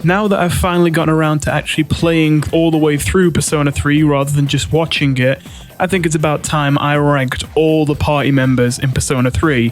Now that I've finally gotten around to actually playing all the way through Persona 3 rather than just watching it, I think it's about time I ranked all the party members in Persona 3.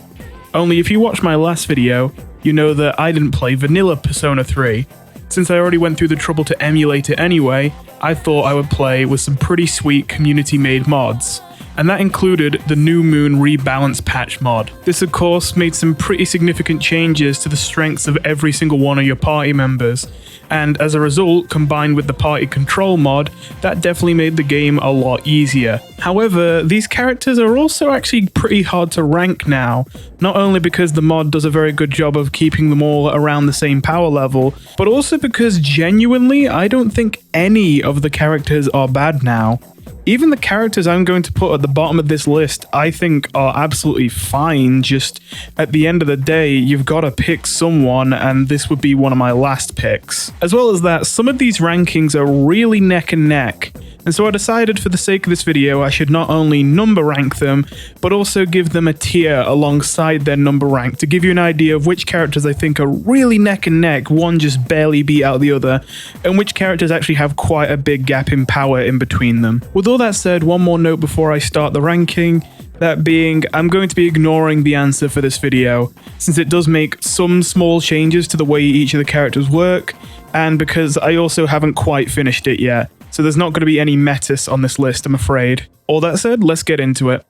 Only if you watched my last video, you know that I didn't play vanilla Persona 3. Since I already went through the trouble to emulate it anyway, I thought I would play with some pretty sweet community-made mods. And that included the New Moon Rebalance Patch mod. This of course made some pretty significant changes to the strengths of every single one of your party members, and as a result, combined with the party control mod, that definitely made the game a lot easier. However, these characters are also actually pretty hard to rank now, not only because the mod does a very good job of keeping them all around the same power level, but also because genuinely I don't think any of the characters are bad now. Even the characters I'm going to put at the bottom of this list I think are absolutely fine, just at the end of the day you've got to pick someone, and this would be one of my last picks. As well as that, some of these rankings are really neck and neck, and so I decided for the sake of this video I should not only number rank them, but also give them a tier alongside their number rank to give you an idea of which characters I think are really neck and neck, one just barely beat out the other, and which characters actually have quite a big gap in power in between them. With all that said, one more note before I start the ranking, that being, I'm going to be ignoring the answer for this video, since it does make some small changes to the way each of the characters work, and because I also haven't quite finished it yet. So there's not going to be any Metis on this list, I'm afraid. All that said, let's get into it.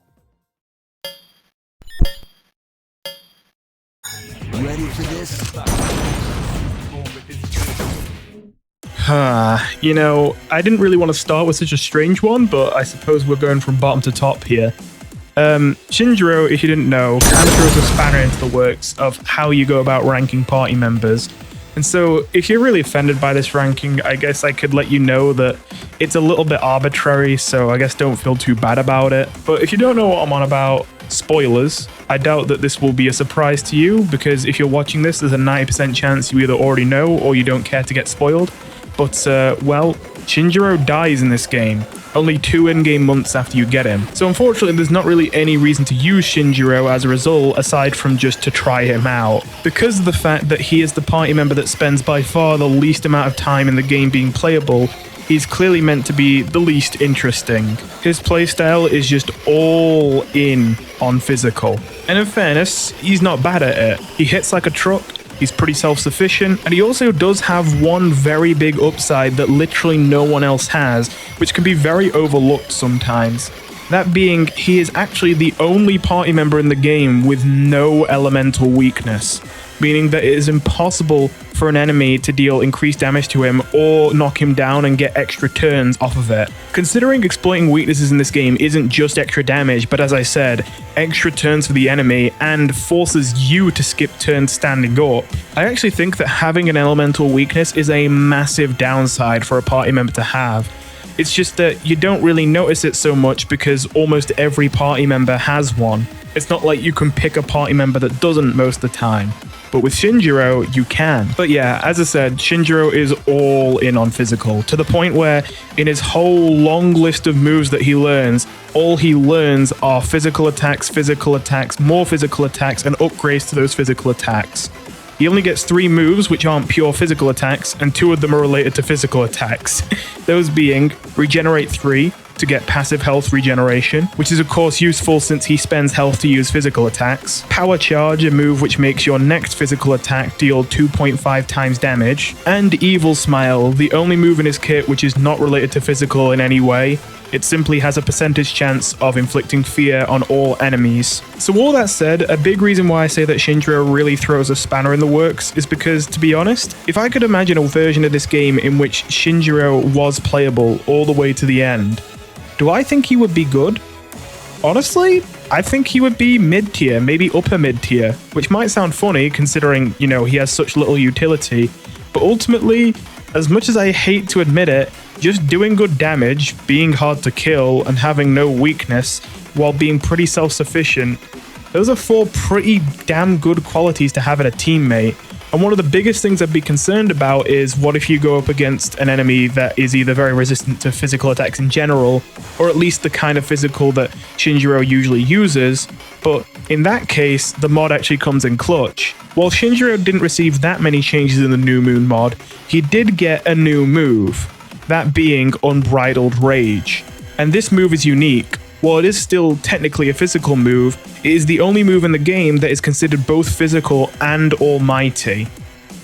Ready for this? You know, I didn't really want to start with such a strange one, but I suppose we're going from bottom to top here. Shinjiro, if you didn't know, kind of throws a spanner into the works of how you go about ranking party members. And so, if you're really offended by this ranking, I guess I could let you know that it's a little bit arbitrary, so I guess don't feel too bad about it. But if you don't know what I'm on about, spoilers, I doubt that this will be a surprise to you, because if you're watching this, there's a 90% chance you either already know or you don't care to get spoiled. But, well, Shinjiro dies in this game, only 2 in-game months after you get him. So unfortunately, there's not really any reason to use Shinjiro as a result, aside from just to try him out. Because of the fact that he is the party member that spends by far the least amount of time in the game being playable, he's clearly meant to be the least interesting. His playstyle is just all in on physical. And in fairness, he's not bad at it. He hits like a truck, he's pretty self-sufficient, and he also does have one very big upside that literally no one else has, which can be very overlooked sometimes. That being, he is actually the only party member in the game with no elemental weakness, meaning that it is impossible for an enemy to deal increased damage to him or knock him down and get extra turns off of it. Considering exploiting weaknesses in this game isn't just extra damage, but as I said, extra turns for the enemy and forces you to skip turns standing up, I actually think that having an elemental weakness is a massive downside for a party member to have. It's just that you don't really notice it so much because almost every party member has one. It's not like you can pick a party member that doesn't most of the time. But with Shinjiro, you can. But yeah, as I said, Shinjiro is all in on physical, to the point where in his whole long list of moves that he learns, all he learns are physical attacks, more physical attacks, and upgrades to those physical attacks. He only gets 3 moves which aren't pure physical attacks, and 2 of them are related to physical attacks. Those being Regenerate 3, to get passive health regeneration, which is of course useful since he spends health to use physical attacks. Power Charge, a move which makes your next physical attack deal 2.5 times damage. And Evil Smile, the only move in his kit which is not related to physical in any way. It simply has a percentage chance of inflicting fear on all enemies. So all that said, a big reason why I say that Shinjiro really throws a spanner in the works is because, to be honest, if I could imagine a version of this game in which Shinjiro was playable all the way to the end, do I think he would be good? Honestly, I think he would be mid-tier, maybe upper mid-tier, which might sound funny considering, you know, he has such little utility, but ultimately, as much as I hate to admit it, just doing good damage, being hard to kill, and having no weakness, while being pretty self-sufficient, those are 4 pretty damn good qualities to have in a teammate. And one of the biggest things I'd be concerned about is what if you go up against an enemy that is either very resistant to physical attacks in general, or at least the kind of physical that Shinjiro usually uses, but In that case, the mod actually comes in clutch. While Shinjiro didn't receive that many changes in the New Moon mod, he did get a new move, that being Unbridled Rage. And this move is unique. While it is still technically a physical move, it is the only move in the game that is considered both physical and almighty.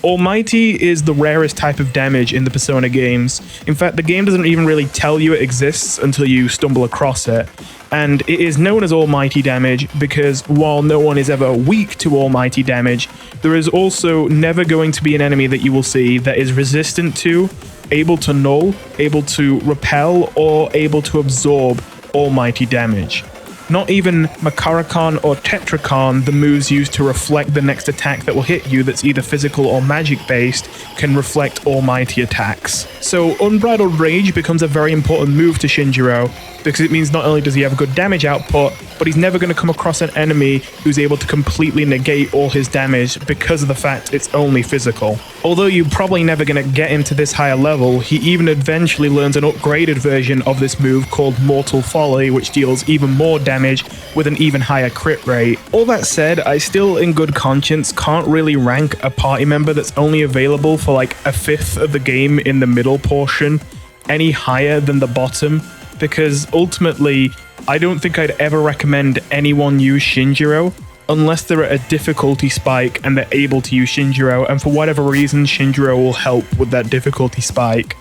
Almighty is the rarest type of damage in the Persona games. In fact, the game doesn't even really tell you it exists until you stumble across it. And it is known as almighty damage because while no one is ever weak to almighty damage, there is also never going to be an enemy that you will see that is resistant to, able to null, able to repel, or able to absorb almighty damage. Not even Makarakan or Tetrakan, the moves used to reflect the next attack that will hit you that's either physical or magic based, can reflect almighty attacks. So Unbridled Rage becomes a very important move to Shinjiro, because it means not only does he have a good damage output, but he's never going to come across an enemy who's able to completely negate all his damage because of the fact it's only physical. Although you're probably never going to get him to this higher level, he even eventually learns an upgraded version of this move called Mortal Folly, which deals even more damage with an even higher crit rate. All that said, I still in good conscience can't really rank a party member that's only available for like a fifth of the game in the middle portion any higher than the bottom, because ultimately I don't think I'd ever recommend anyone use Shinjiro unless they're at a difficulty spike and they're able to use Shinjiro, and for whatever reason Shinjiro will help with that difficulty spike.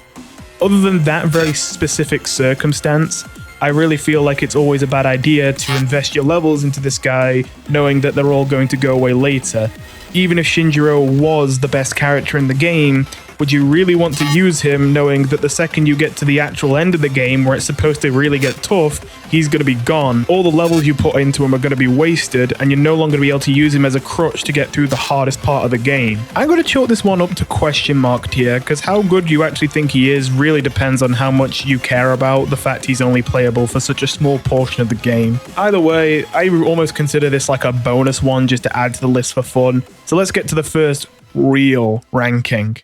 Other than that very specific circumstance, I really feel like it's always a bad idea to invest your levels into this guy knowing that they're all going to go away later. Even if Shinjiro was the best character in the game, would you really want to use him knowing that the second you get to the actual end of the game where it's supposed to really get tough, he's going to be gone. All the levels you put into him are going to be wasted and you're no longer going to be able to use him as a crutch to get through the hardest part of the game. I'm going to chalk this one up to question mark tier, because how good you actually think he is really depends on how much you care about the fact he's only playable for such a small portion of the game. Either way, I almost consider this like a bonus one just to add to the list for fun. So let's get to the first real ranking.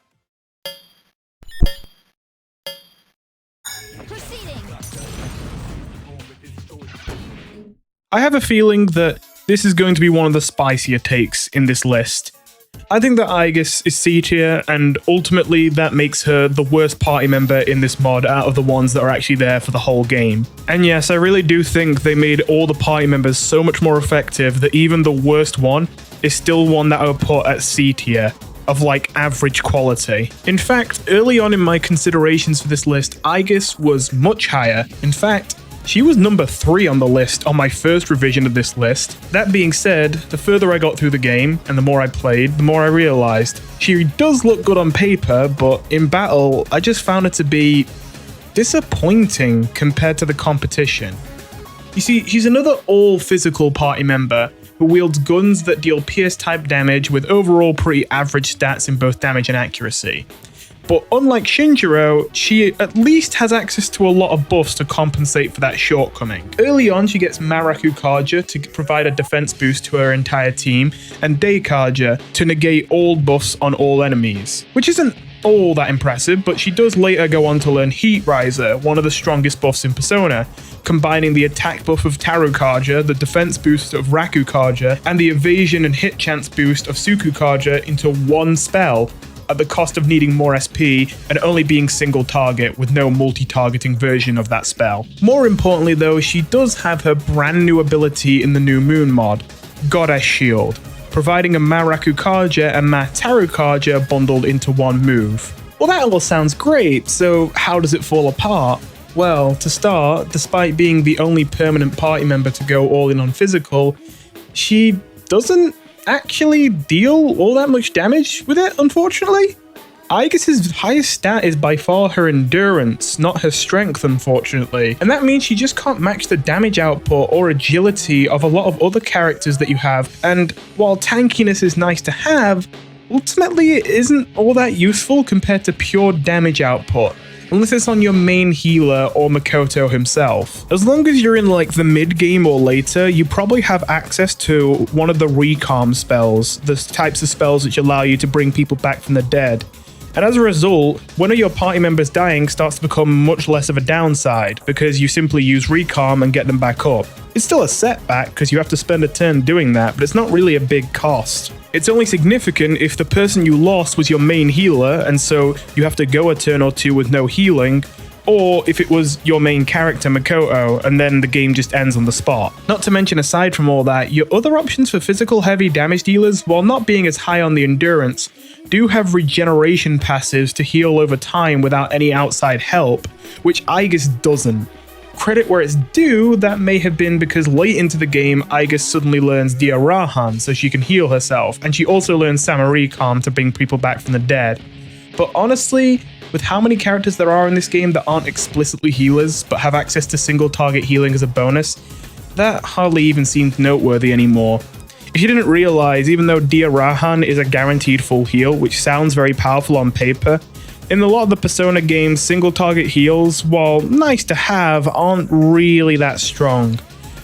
I have a feeling that this is going to be one of the spicier takes in this list. I think that Aegis is C tier, and ultimately that makes her the worst party member in this mod out of the ones that are actually there for the whole game. And yes, I really do think they made all the party members so much more effective that even the worst one is still one that I would put at C tier, of like average quality. In fact, early on in my considerations for this list, Aegis was much higher. In fact, she was number 3 on the list on my first revision of this list. That being said, the further I got through the game and the more I played, the more I realized she does look good on paper, but in battle, I just found her to be disappointing compared to the competition. You see, she's another all-physical party member who wields guns that deal pierce-type damage with overall pretty average stats in both damage and accuracy. But unlike Shinjiro, she at least has access to a lot of buffs to compensate for that shortcoming. Early on, she gets Maraku Kaja to provide a defense boost to her entire team, and Day Kaja to negate all buffs on all enemies, which isn't all that impressive, but she does later go on to learn Heat Riser, one of the strongest buffs in Persona, combining the attack buff of Taru Kaja, the defense boost of Raku Kaja, and the evasion and hit chance boost of Suku Kaja into one spell, at the cost of needing more SP and only being single target with no multi-targeting version of that spell. More importantly though, she does have her brand new ability in the New Moon mod, Goddess Shield, providing a Maraku Kaja and Mataru Kaja bundled into one move. Well, that all sounds great, so how does it fall apart? Well, to start, despite being the only permanent party member to go all in on physical, she doesn't actually deal all that much damage with it, unfortunately. Aegis's highest stat is by far her endurance, not her strength, unfortunately. And that means she just can't match the damage output or agility of a lot of other characters that you have. And while tankiness is nice to have, ultimately it isn't all that useful compared to pure damage output, unless it's on your main healer or Makoto himself. As long as you're in like the mid game or later, you probably have access to one of the recalm spells, the types of spells which allow you to bring people back from the dead. And as a result, one of your party members dying starts to become much less of a downside, because you simply use recalm and get them back up. It's still a setback because you have to spend a turn doing that, but it's not really a big cost. It's only significant if the person you lost was your main healer, and so you have to go a turn or two with no healing, or if it was your main character, Makoto, and then the game just ends on the spot. Not to mention, aside from all that, your other options for physical heavy damage dealers, while not being as high on the endurance, do have regeneration passives to heal over time without any outside help, which Aegis doesn't. Credit where it's due, that may have been because late into the game, Aegis suddenly learns Dia Rahan so she can heal herself, and she also learns Samaricom to bring people back from the dead. But honestly, with how many characters there are in this game that aren't explicitly healers but have access to single target healing as a bonus, that hardly even seems noteworthy anymore. If you didn't realize, even though Dia Rahan is a guaranteed full heal, which sounds very powerful on paper, in a lot of the Persona games, single target heals, while nice to have, aren't really that strong.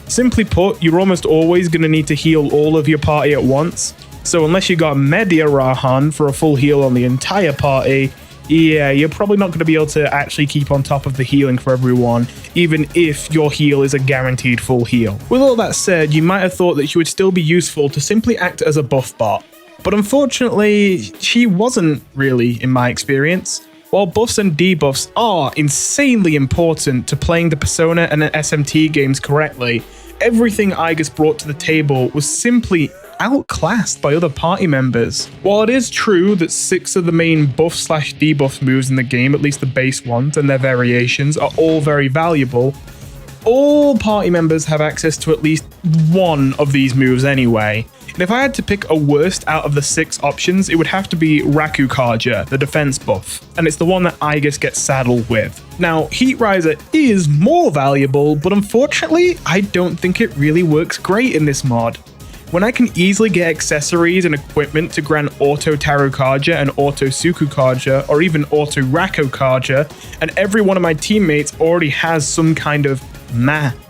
Simply put, you're almost always going to need to heal all of your party at once, so unless you got Dia Rahan for a full heal on the entire party, yeah, you're probably not going to be able to actually keep on top of the healing for everyone, even if your heal is a guaranteed full heal. With all that said, you might have thought that she would still be useful to simply act as a buff bot, but unfortunately, she wasn't really, in my experience. While buffs and debuffs are insanely important to playing the Persona and SMT games correctly, everything Aegis brought to the table was simply outclassed by other party members. While it is true that 6 of the main buff/debuff moves in the game, at least the base ones and their variations, are all very valuable, all party members have access to at least one of these moves anyway. And if I had to pick a worst out of the 6 options, it would have to be Rakukaja, the defense buff, and it's the one that Aegis gets saddled with. Now, Heat Riser is more valuable, but unfortunately, I don't think it really works great in this mod. When I can easily get accessories and equipment to grant Auto Tarukaja and Auto Sukukaja, or even Auto Rakukaja, and every one of my teammates already has some kind of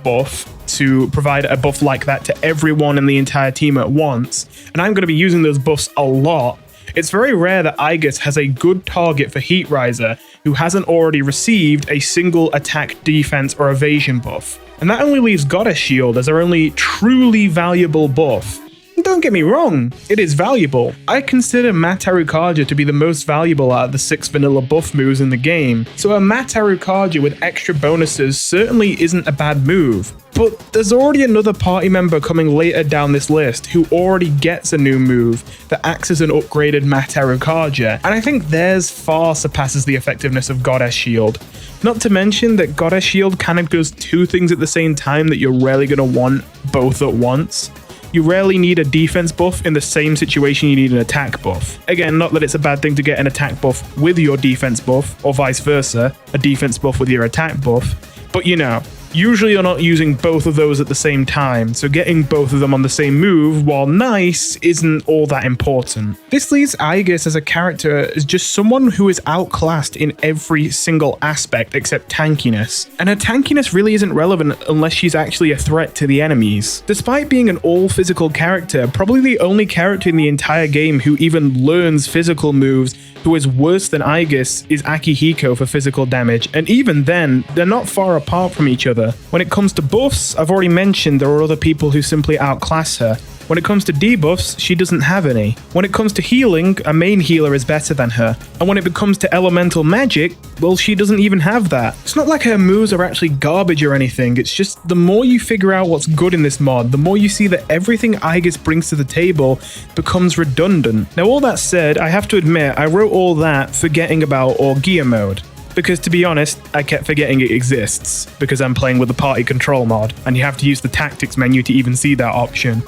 buff to provide a buff like that to everyone in the entire team at once, and I'm going to be using those buffs a lot, it's very rare that Aegis has a good target for Heat Riser who hasn't already received a single attack, defense, or evasion buff. And that only leaves Goddess Shield as our only truly valuable buff. Don't get me wrong, it is valuable. I consider Matarukaja to be the most valuable out of the 6 vanilla buff moves in the game, so a Matarukaja with extra bonuses certainly isn't a bad move. But there's already another party member coming later down this list who already gets a new move that acts as an upgraded Matarukaja, and I think theirs far surpasses the effectiveness of Goddess Shield. Not to mention that Goddess Shield kind of does 2 things at the same time that you're rarely going to want both at once. You rarely need a defense buff in the same situation you need an attack buff. Again, not that it's a bad thing to get an attack buff with your defense buff, or vice versa, a defense buff with your attack buff, but you know, usually you're not using both of those at the same time, so getting both of them on the same move, while nice, isn't all that important. This leaves Aegis as a character as just someone who is outclassed in every single aspect except tankiness, and her tankiness really isn't relevant unless she's actually a threat to the enemies. Despite being an all-physical character, probably the only character in the entire game who even learns physical moves who is worse than Aegis is Akihiko for physical damage, and even then, they're not far apart from each other. When it comes to buffs, I've already mentioned there are other people who simply outclass her. When it comes to debuffs, she doesn't have any. When it comes to healing, a main healer is better than her. And when it comes to elemental magic, well, she doesn't even have that. It's not like her moves are actually garbage or anything, it's just the more you figure out what's good in this mod, the more you see that everything Aegis brings to the table becomes redundant. Now all that said, I have to admit, I wrote all that forgetting about Orgia mode. Because to be honest, I kept forgetting it exists, because I'm playing with the party control mod, and you have to use the tactics menu to even see that option.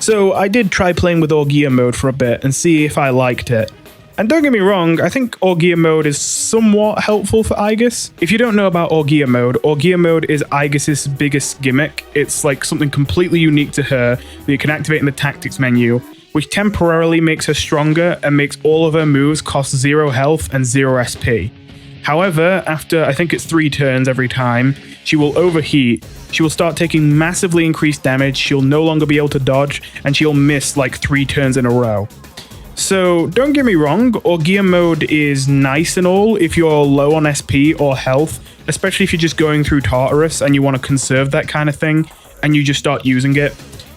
So I did try playing with Orgia mode for a bit and see if I liked it. And don't get me wrong, I think Orgia mode is somewhat helpful for Aegis. If you don't know about Orgia mode is Aegis' biggest gimmick. It's like something completely unique to her that you can activate in the tactics menu, which temporarily makes her stronger and makes all of her moves cost 0 health and 0 SP. However, after I think it's 3 turns every time, she will overheat, she will start taking massively increased damage, she'll no longer be able to dodge, and she'll miss like 3 turns in a row. So don't get me wrong, Orgia mode is nice and all if you're low on SP or health, especially if you're just going through Tartarus and you want to conserve that kind of thing and you just start using it.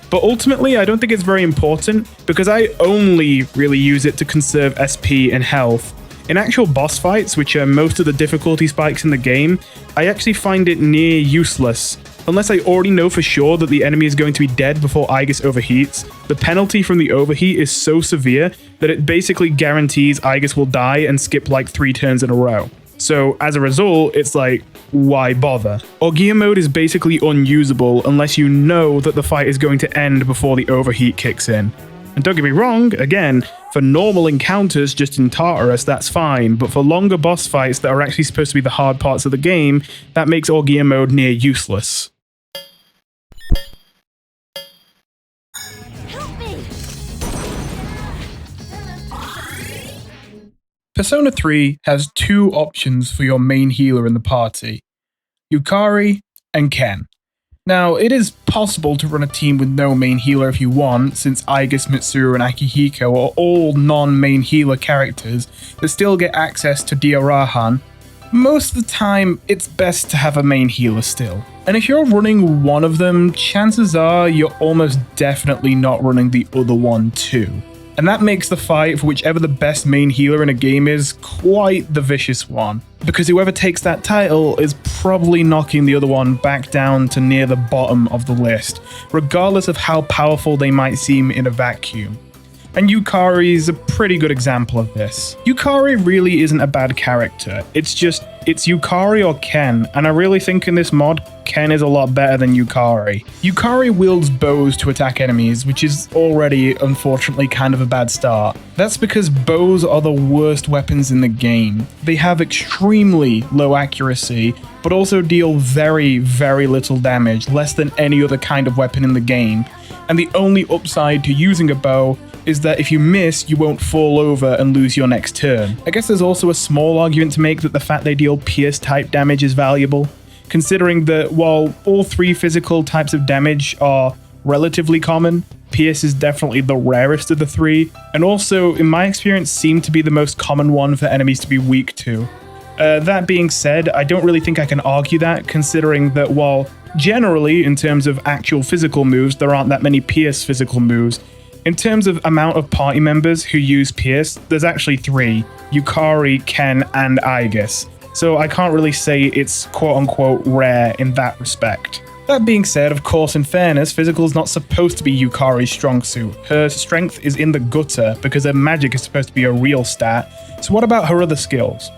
But ultimately, I don't think it's very important because I only really use it to conserve SP and health. In actual boss fights, which are most of the difficulty spikes in the game, I actually find it near useless. Unless I already know for sure that the enemy is going to be dead before Aegis overheats, the penalty from the overheat is so severe that it basically guarantees Aegis will die and skip like 3 turns in a row. So as a result, it's like, why bother? Orgia mode is basically unusable unless you know that the fight is going to end before the overheat kicks in. And don't get me wrong, again, for normal encounters just in Tartarus, that's fine, but for longer boss fights that are actually supposed to be the hard parts of the game, that makes Orgia mode near useless. Persona 3 has 2 options for your main healer in the party, Yukari and Ken. Now, it is possible to run a team with no main healer if you want, since Aegis, Mitsuru, and Akihiko are all non-main healer characters that still get access to Diorahan. Most of the time, it's best to have a main healer still. And if you're running one of them, chances are you're almost definitely not running the other one too. And that makes the fight for whichever the best main healer in a game is quite the vicious one, because whoever takes that title is probably knocking the other one back down to near the bottom of the list, regardless of how powerful they might seem in a vacuum. And Yukari is a pretty good example of this. Yukari really isn't a bad character, it's Yukari or Ken, and I really think in this mod, Ken is a lot better than Yukari. Yukari wields bows to attack enemies, which is already, unfortunately, kind of a bad start. That's because bows are the worst weapons in the game. They have extremely low accuracy, but also deal very, very little damage, less than any other kind of weapon in the game. And the only upside to using a bow is that if you miss, you won't fall over and lose your next turn. I guess there's also a small argument to make that the fact they deal pierce type damage is valuable, considering that while all 3 physical types of damage are relatively common, pierce is definitely the rarest of the 3, and also, in my experience, seemed to be the most common one for enemies to be weak to. That being said, I don't really think I can argue that, considering that while generally, in terms of actual physical moves, there aren't that many pierce physical moves, in terms of amount of party members who use Pierce, there's actually 3, Yukari, Ken, and Aegis. So I can't really say it's quote-unquote rare in that respect. That being said, of course, in fairness, physical is not supposed to be Yukari's strong suit. Her strength is in the gutter because her magic is supposed to be a real stat. So what about her other skills?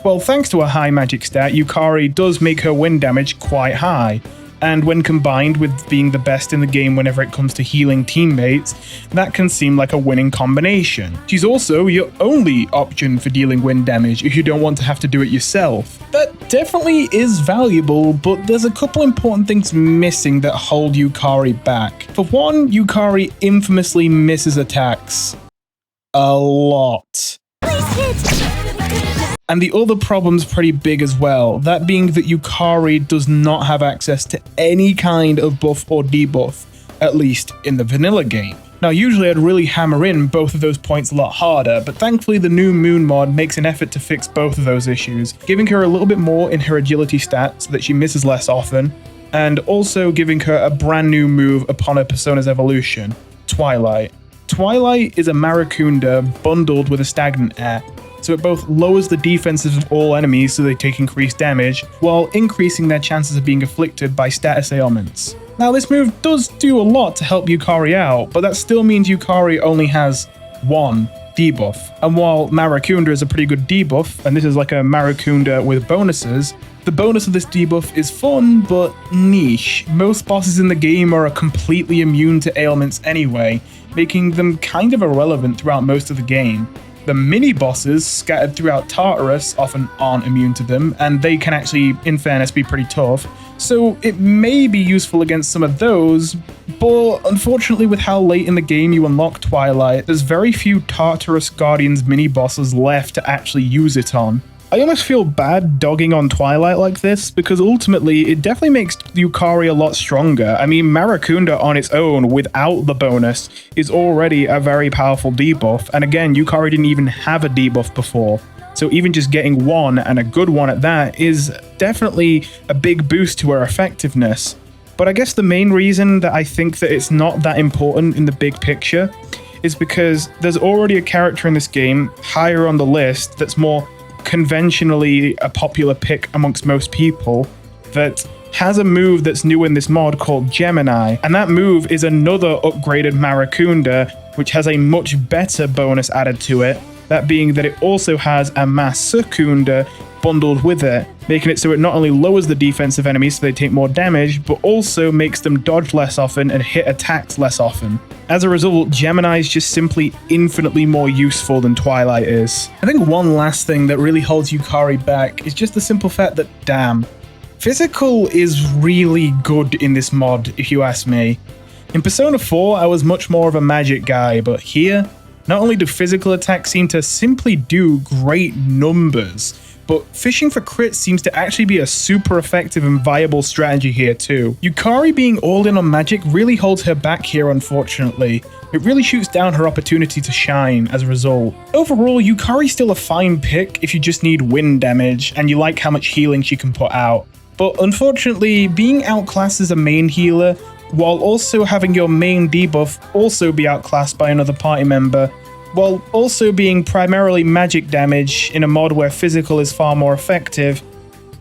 Well, thanks to a high magic stat, Yukari does make her wind damage quite high. And when combined with being the best in the game whenever it comes to healing teammates, that can seem like a winning combination. She's also your only option for dealing wind damage if you don't want to have to do it yourself. That definitely is valuable, but there's a couple important things missing that hold Yukari back. For one, Yukari infamously misses attacks. A lot. And the other problem's pretty big as well, that being that Yukari does not have access to any kind of buff or debuff, at least in the vanilla game. Now usually I'd really hammer in both of those points a lot harder, but thankfully the new Moon mod makes an effort to fix both of those issues, giving her a little bit more in her agility stat so that she misses less often, and also giving her a brand new move upon her Persona's evolution, Twilight. Twilight is a Maracunda bundled with a stagnant air, so it both lowers the defenses of all enemies so they take increased damage, while increasing their chances of being afflicted by status ailments. Now this move does do a lot to help Yukari out, but that still means Yukari only has 1 debuff. And while Maracunda is a pretty good debuff, and this is like a Maracunda with bonuses, the bonus of this debuff is fun, but niche. Most bosses in the game are completely immune to ailments anyway, making them kind of irrelevant throughout most of the game. The mini-bosses scattered throughout Tartarus often aren't immune to them, and they can actually, in fairness, be pretty tough. So it may be useful against some of those, but unfortunately with how late in the game you unlock Twilight, there's very few Tartarus Guardians mini-bosses left to actually use it on. I almost feel bad dogging on Twilight like this, because ultimately it definitely makes Yukari a lot stronger. I mean, Maracunda on its own, without the bonus, is already a very powerful debuff, and again, Yukari didn't even have a debuff before. So even just getting one, and a good one at that, is definitely a big boost to her effectiveness. But I guess the main reason that I think that it's not that important in the big picture is because there's already a character in this game higher on the list that's more conventionally a popular pick amongst most people that has a move that's new in this mod called Gemini, and that move is another upgraded Maracunda, which has a much better bonus added to it, that being that it also has a Masakunda bundled with it, making it so it not only lowers the defense of enemies so they take more damage, but also makes them dodge less often and hit attacks less often. As a result, Gemini is just simply infinitely more useful than Twilight is. I think one last thing that really holds Yukari back is just the simple fact that, damn, physical is really good in this mod, if you ask me. In Persona 4, I was much more of a magic guy, but here, not only do physical attacks seem to simply do great numbers, but fishing for crits seems to actually be a super effective and viable strategy here too. Yukari being all in on magic really holds her back here, unfortunately. It really shoots down her opportunity to shine as a result. Overall, Yukari's still a fine pick if you just need wind damage and you like how much healing she can put out. But unfortunately, being outclassed as a main healer, while also having your main debuff also be outclassed by another party member, while also being primarily magic damage in a mod where physical is far more effective,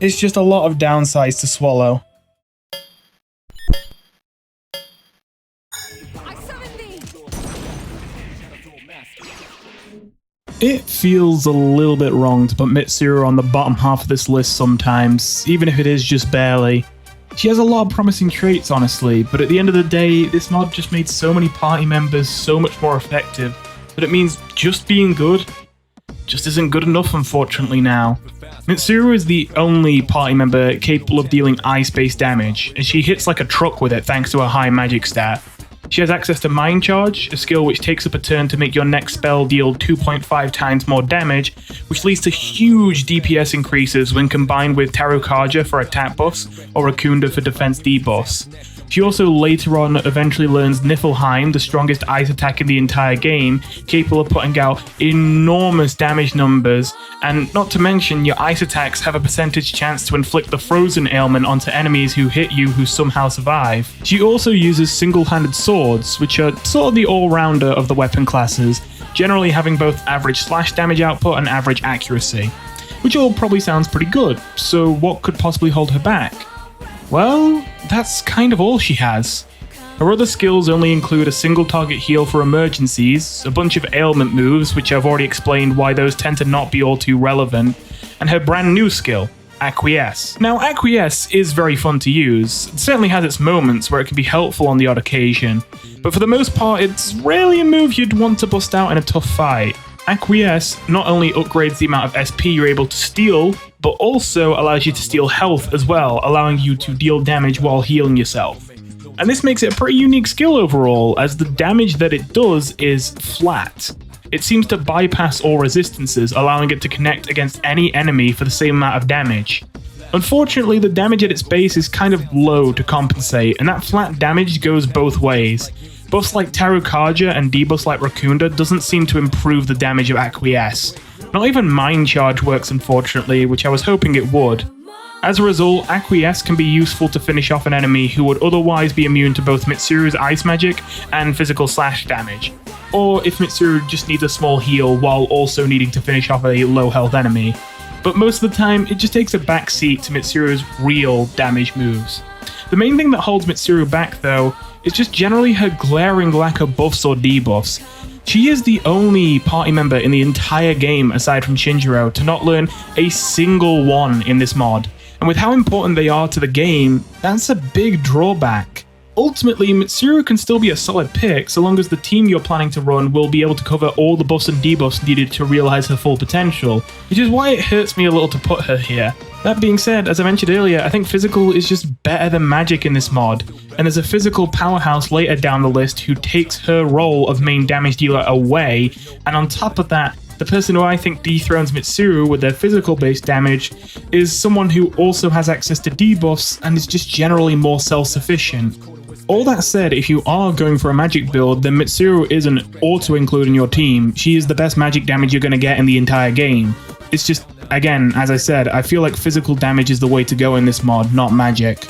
is just a lot of downsides to swallow. It feels a little bit wrong to put Mitsuru on the bottom half of this list sometimes, even if it is just barely. She has a lot of promising traits, honestly, but at the end of the day, this mod just made so many party members so much more effective that it means just being good just isn't good enough, unfortunately, now. Mitsuru is the only party member capable of dealing ice-based damage, and she hits like a truck with it thanks to her high magic stat. She has access to Mind Charge, a skill which takes up a turn to make your next spell deal 2.5 times more damage, which leads to huge DPS increases when combined with Tarukaja for attack buffs or Rakunda for defense debuffs. She also later on eventually learns Niflheim, the strongest ice attack in the entire game, capable of putting out enormous damage numbers, and not to mention your ice attacks have a percentage chance to inflict the frozen ailment onto enemies who hit you who somehow survive. She also uses single-handed swords, which are sort of the all-rounder of the weapon classes, generally having both average slash damage output and average accuracy. Which all probably sounds pretty good, so what could possibly hold her back? Well, that's kind of all she has. Her other skills only include a single target heal for emergencies, a bunch of ailment moves, which I've already explained why those tend to not be all too relevant, and her brand new skill, Acquiesce. Now, Acquiesce is very fun to use. It certainly has its moments where it can be helpful on the odd occasion, but for the most part, it's rarely a move you'd want to bust out in a tough fight. Acquiesce not only upgrades the amount of SP you're able to steal, but also allows you to steal health as well, allowing you to deal damage while healing yourself. And this makes it a pretty unique skill overall, as the damage that it does is flat. It seems to bypass all resistances, allowing it to connect against any enemy for the same amount of damage. Unfortunately, the damage at its base is kind of low to compensate, and that flat damage goes both ways. Buffs like Tarukaja and debuffs like Rakunda doesn't seem to improve the damage of Acquiesce. Not even Mind Charge works, unfortunately, which I was hoping it would. As a result, Acquiesce can be useful to finish off an enemy who would otherwise be immune to both Mitsuru's ice magic and physical slash damage, or if Mitsuru just needs a small heal while also needing to finish off a low health enemy. But most of the time, it just takes a backseat to Mitsuru's real damage moves. The main thing that holds Mitsuru back, though, is just generally her glaring lack of buffs or debuffs. She is the only party member in the entire game, aside from Shinjiro, to not learn a single one in this mod. And with how important they are to the game, that's a big drawback. Ultimately, Mitsuru can still be a solid pick so long as the team you're planning to run will be able to cover all the buffs and debuffs needed to realize her full potential, which is why it hurts me a little to put her here. That being said, as I mentioned earlier, I think physical is just better than magic in this mod, and there's a physical powerhouse later down the list who takes her role of main damage dealer away, and on top of that, The person who I think dethrones Mitsuru with their physical-based damage is someone who also has access to debuffs and is just generally more self-sufficient. All that said, if you are going for a magic build, then Mitsuru is an auto-include in your team. She is the best magic damage you're going to get in the entire game. It's just, again, as I said, I feel like physical damage is the way to go in this mod, not magic.